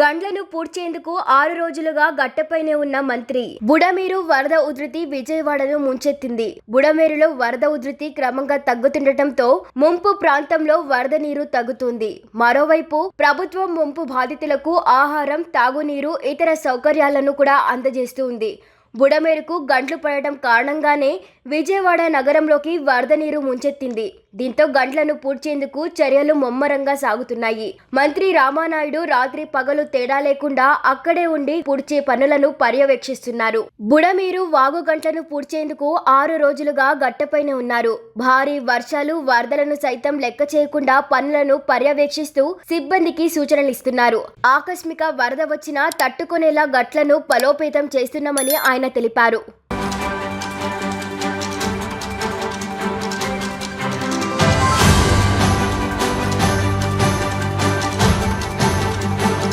గండ్లను పూడ్చేందుకు 6 రోజులుగా గట్టపైనే ఉన్న మంత్రి. బుడమేరు వరద ఉధృతి విజయవాడను ముంచెత్తింది. బుడమేరులో వరద ఉధృతి క్రమంగా తగ్గుతుండటంతో ముంపు ప్రాంతంలో వరద నీరు తగ్గుతుంది. మరోవైపు ప్రభుత్వం ముంపు బాధితులకు ఆహారం, తాగునీరు, ఇతర సౌకర్యాలను కూడా అందజేస్తూ ఉంది. బుడమేరుకు గండ్లు పడటం కారణంగానే విజయవాడ నగరంలోకి వరద నీరు ముంచెత్తింది. దీంతో గండ్లను పూడ్చేందుకు చర్యలు ముమ్మరంగా సాగుతున్నాయి. మంత్రి రామానాయుడు రాత్రి పగలు తేడా లేకుండా అక్కడే ఉండి పూడ్చే పనులను పర్యవేక్షిస్తున్నారు. బుడమేరు వాగు గంటలను పూడ్చేందుకు 6 రోజులుగా గట్టపైనే ఉన్నారు. భారీ వర్షాలు, వరదలను సైతం లెక్క చేయకుండా పనులను పర్యవేక్షిస్తూ సిబ్బందికి సూచనలు ఇస్తున్నారు. ఆకస్మిక వరద వచ్చినా తట్టుకునేలా గట్లను బలోపేతం చేస్తున్నామని ఆయన తెలిపారు.